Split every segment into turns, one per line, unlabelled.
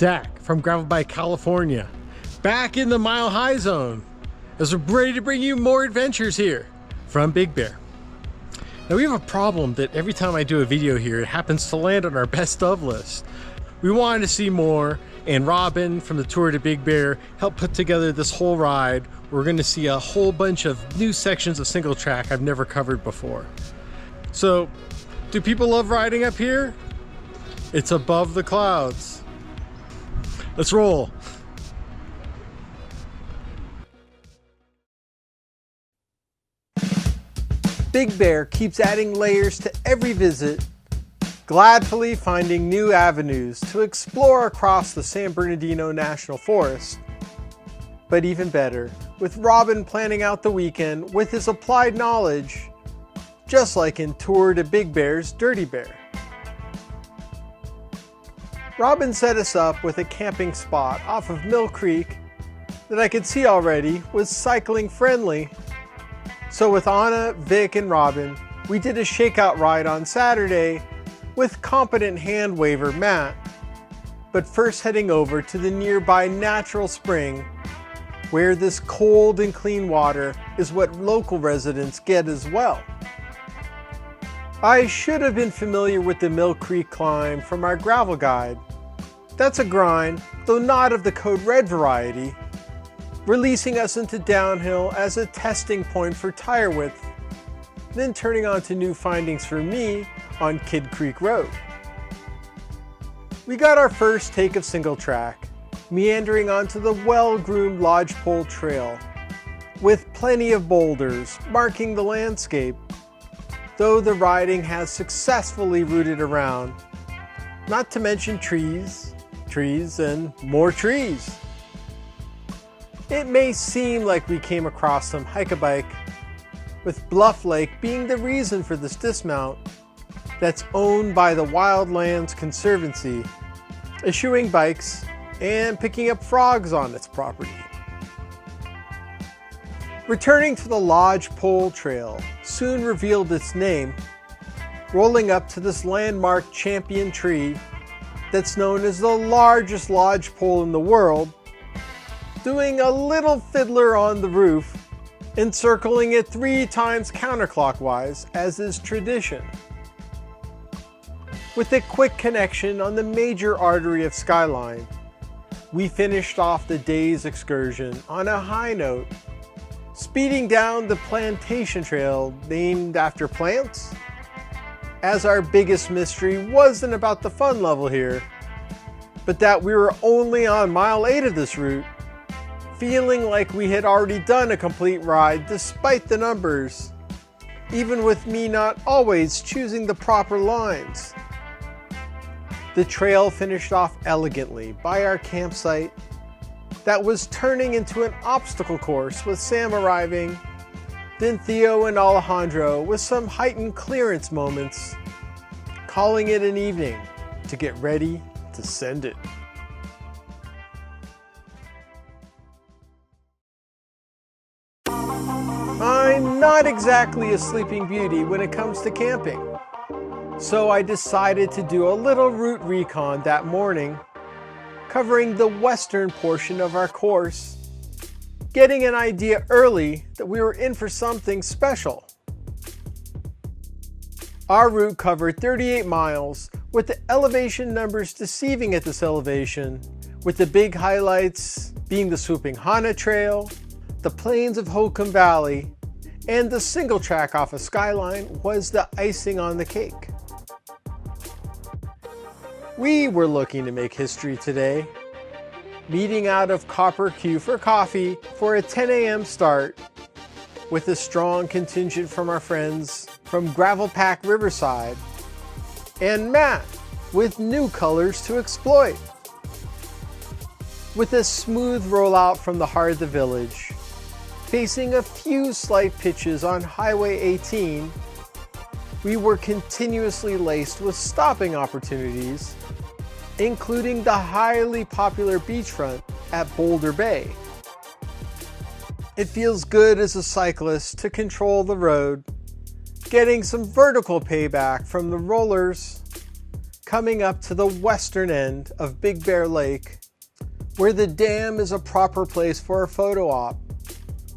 Zach from Gravel Bike California, back in the Mile High Zone as we're ready to bring you more adventures here from Big Bear. Now we have a problem that every time I do a video here, it happens to land on our best of list. We wanted to see more, and Robin from the Tour to Big Bear helped put together this whole ride. We're going to see a whole bunch of new sections of single track I've never covered before. So, do people love riding up here? It's above the clouds. Let's roll. Big Bear keeps adding layers to every visit, gladfully finding new avenues to explore across the San Bernardino National Forest. But even better, with Robin planning out the weekend with his applied knowledge, just like in Tour to Big Bear's Dirty Bear. Robin set us up with a camping spot off of Mill Creek that I could see already was cycling friendly. So with Anna, Vic, and Robin, we did a shakeout ride on Saturday with competent hand waver Matt, but first heading over to the nearby natural spring where this cold and clean water is what local residents get as well. I should have been familiar with the Mill Creek climb from our gravel guide. That's a grind, though not of the Code Red variety, releasing us into downhill as a testing point for tire width, then turning on to new findings for me on Kid Creek Road. We got our first take of single track, meandering onto the well-groomed lodgepole trail, with plenty of boulders marking the landscape, though the riding has successfully rooted around, not to mention trees, and more trees. It may seem like we came across some hike-a-bike, with Bluff Lake being the reason for this dismount that's owned by the Wildlands Conservancy, eschewing bikes and picking up frogs on its property. Returning to the Lodgepole Trail soon revealed its name, rolling up to this landmark champion tree that's known as the largest lodgepole in the world, doing a little fiddler on the roof, encircling it 3 times counterclockwise as is tradition. With a quick connection on the major artery of Skyline, we finished off the day's excursion on a high note, speeding down the plantation trail named after plants, as our biggest mystery wasn't about the fun level here, but that we were only on mile 8 of this route, feeling like we had already done a complete ride despite the numbers, even with me not always choosing the proper lines. The trail finished off elegantly by our campsite that was turning into an obstacle course with Sam arriving, then Theo and Alejandro with some heightened clearance moments, calling it an evening to get ready to send it. I'm not exactly a sleeping beauty when it comes to camping, so I decided to do a little route recon that morning, covering the western portion of our course, getting an idea early that we were in for something special. Our route covered 38 miles, with the elevation numbers deceiving at this elevation, with the big highlights being the swooping Hanna Trail, the plains of Holcomb Vally, and the single track off of Skyline was the icing on the cake. We were looking to make history today, meeting out of Copper Q for coffee for a 10 a.m. start, with a strong contingent from our friends from Gravel Pack Riverside, and Matt with new colors to exploit. With a smooth rollout from the heart of the village, facing a few slight pitches on Highway 18, we were continuously laced with stopping opportunities, including the highly popular beachfront at Boulder Bay. It feels good as a cyclist to control the road, getting some vertical payback from the rollers, coming up to the western end of Big Bear Lake, where the dam is a proper place for a photo op,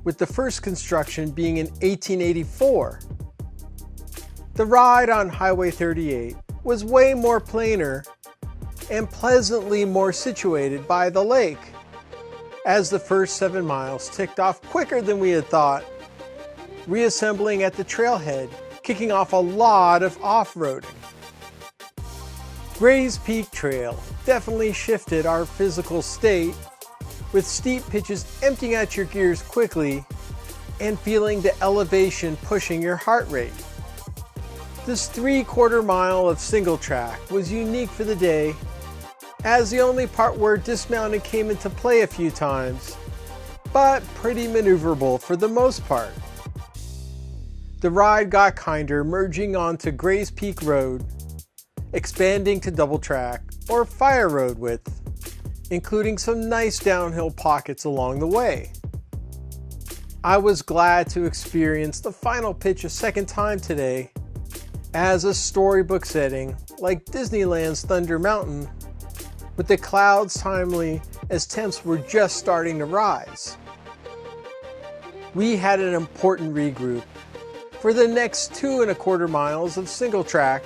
with the first construction being in 1884. The ride on Highway 38 was way more plainer and pleasantly more situated by the lake, as the first 7 miles ticked off quicker than we had thought, reassembling at the trailhead, kicking off a lot of off-roading. Gray's Peak Trail definitely shifted our physical state, with steep pitches emptying out your gears quickly and feeling the elevation pushing your heart rate. This 3/4 mile of single track was unique for the day, as the only part where dismounting came into play a few times, but pretty maneuverable for the most part. The ride got kinder, merging onto Gray's Peak Road, expanding to double track or fire road width, including some nice downhill pockets along the way. I was glad to experience the final pitch a second time today, as a storybook setting like Disneyland's Thunder Mountain, with the clouds timely as temps were just starting to rise. We had an important regroup for the next 2¼ miles of single track,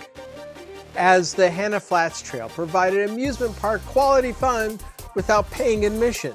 as the Hanna Flats Trail provided amusement park quality fun without paying admission.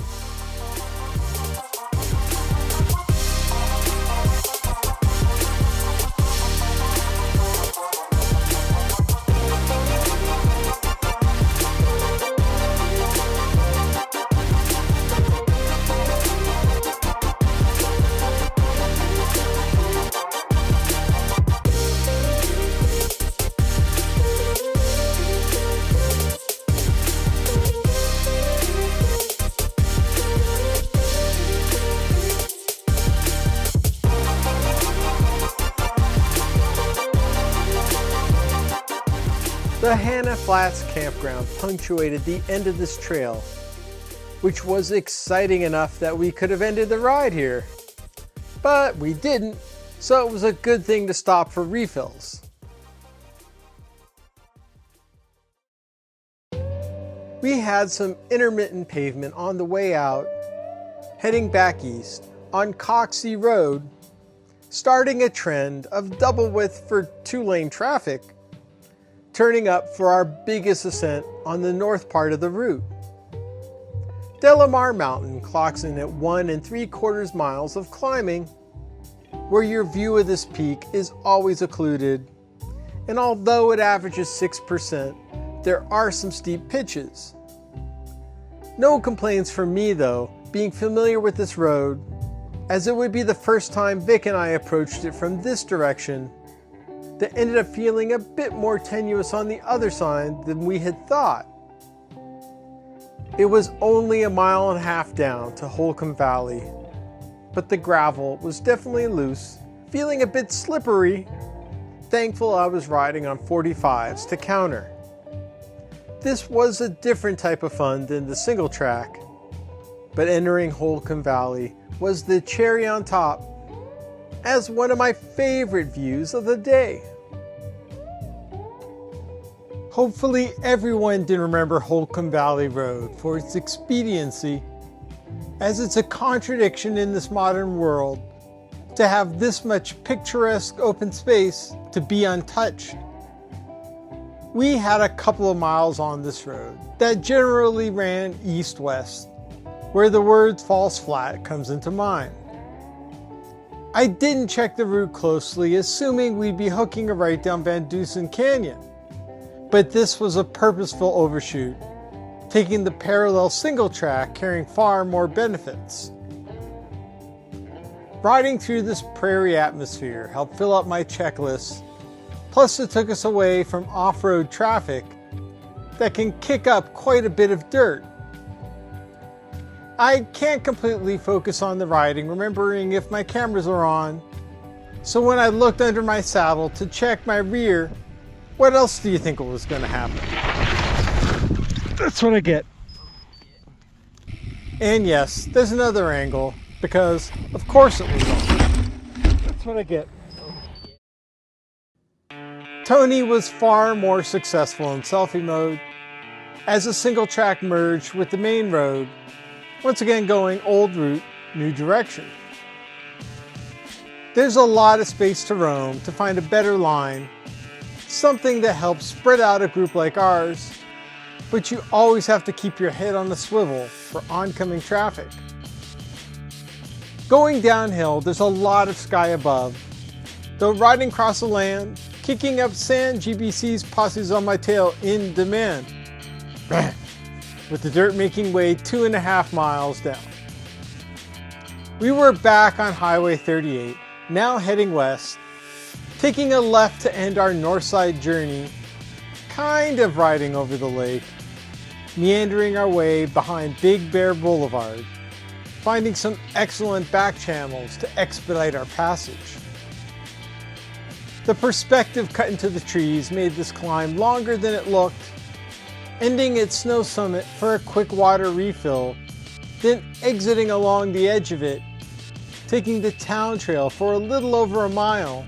The Hanna Flats campground punctuated the end of this trail, which was exciting enough that we could have ended the ride here. But we didn't, so it was a good thing to stop for refills. We had some intermittent pavement on the way out, heading back east on Coxey Road, starting a trend of double width for 2-lane traffic, turning up for our biggest ascent on the north part of the route. Delamar Mountain clocks in at 1 3/4 miles of climbing, where your view of this peak is always occluded, and although it averages 6%, there are some steep pitches. No complaints from me though, being familiar with this road, as it would be the first time Vic and I approached it from this direction, that ended up feeling a bit more tenuous on the other side than we had thought. It was only 1.5 miles down to Holcomb Valley, but the gravel was definitely loose, feeling a bit slippery. Thankful I was riding on 45s to counter. This was a different type of fun than the single track, but entering Holcomb Valley was the cherry on top, as one of my favorite views of the day. Hopefully everyone did remember Holcomb Valley Road for its expediency, as it's a contradiction in this modern world to have this much picturesque open space to be untouched. We had a couple of miles on this road that generally ran east-west, where the word false flat comes into mind. I didn't check the route closely, assuming we'd be hooking a right down Van Dusen Canyon, but this was a purposeful overshoot, taking the parallel single track carrying far more benefits. Riding through this prairie atmosphere helped fill up my checklist, plus it took us away from off-road traffic that can kick up quite a bit of dirt. I can't completely focus on the riding, remembering if my cameras are on, so when I looked under my saddle to check my rear, what else do you think was going to happen? That's what I get. And yes, there's another angle, because of course it was on. That's what I get. Tony was far more successful in selfie mode as a single track merged with the main road, once again going old route, new direction. There's a lot of space to roam to find a better line, something that helps spread out a group like ours, but you always have to keep your head on the swivel for oncoming traffic. Going downhill, there's a lot of sky above, though riding across the land, kicking up sand, GBC's posse's on my tail in demand, with the dirt making way 2.5 miles down. We were back on Highway 38, now heading west, taking a left to end our north side journey, kind of riding over the lake, meandering our way behind Big Bear Boulevard, finding some excellent back channels to expedite our passage. The perspective cut into the trees made this climb longer than it looked, ending at Snow Summit for a quick water refill, then exiting along the edge of it, taking the town trail for a little over a mile,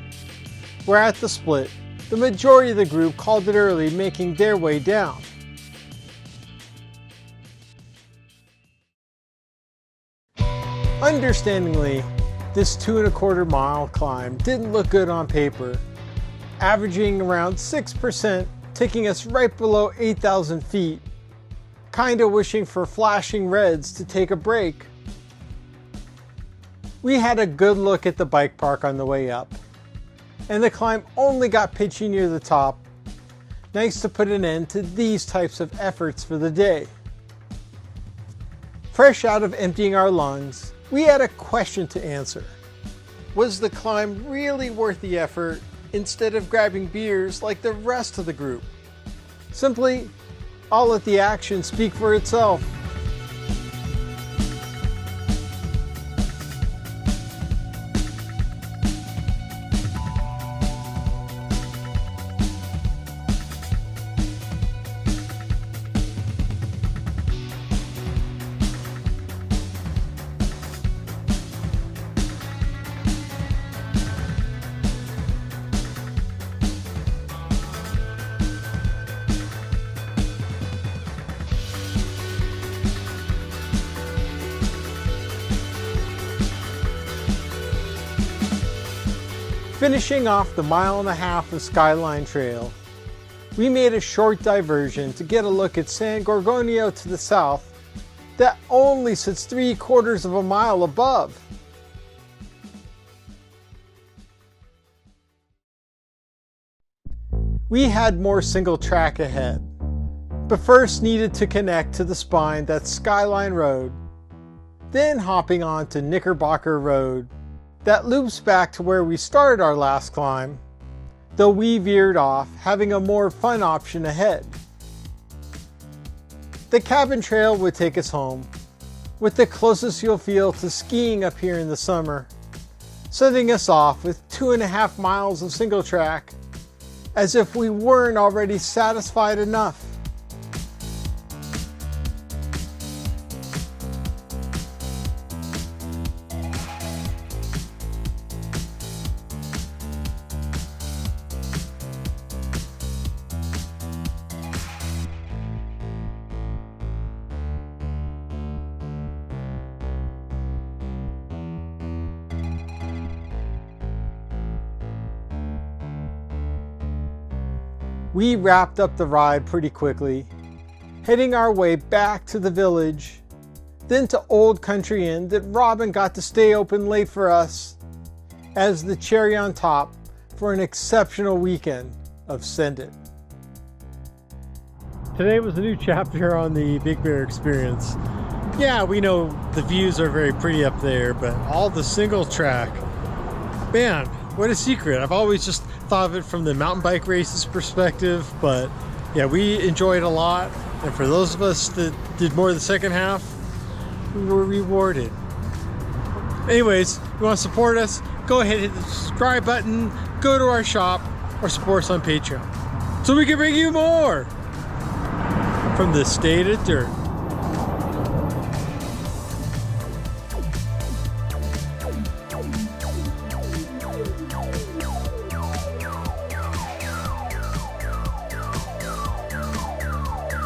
where at the split, the majority of the group called it early, making their way down. Understandingly, this 2.25 mile climb didn't look good on paper, averaging around 6%, taking us right below 8,000 feet, kinda wishing for flashing reds to take a break. We had a good look at the bike park on the way up, and the climb only got pitchy near the top. Nice to put an end to these types of efforts for the day. Fresh out of emptying our lungs, we had a question to answer. Was the climb really worth the effort instead of grabbing beers like the rest of the group? Simply, I'll let the action speak for itself. Finishing off the 1.5 miles of Skyline Trail, we made a short diversion to get a look at San Gorgonio to the south that only sits 3/4 mile above. We had more single track ahead, but first needed to connect to the spine that's Skyline Road, then hopping on to Knickerbocker Road that loops back to where we started our last climb, though we veered off, having a more fun option ahead. The cabin trail would take us home, with the closest you'll feel to skiing up here in the summer, setting us off with 2.5 miles of single track, as if we weren't already satisfied enough. We wrapped up the ride pretty quickly, heading our way back to the village, then to Old Country Inn that Robin got to stay open late for us as the cherry on top for an exceptional weekend of Send It. Today was a new chapter on the Big Bear experience. Yeah, we know the views are very pretty up there, but all the single track, man, what a secret. I've always just thought of it from the mountain bike races perspective, but yeah, we enjoyed a lot, and for those of us that did more of the second half, we were rewarded. Anyways, if you want to support us, go ahead and hit the subscribe button, go to our shop, or support us on Patreon so we can bring you more from the state of dirt.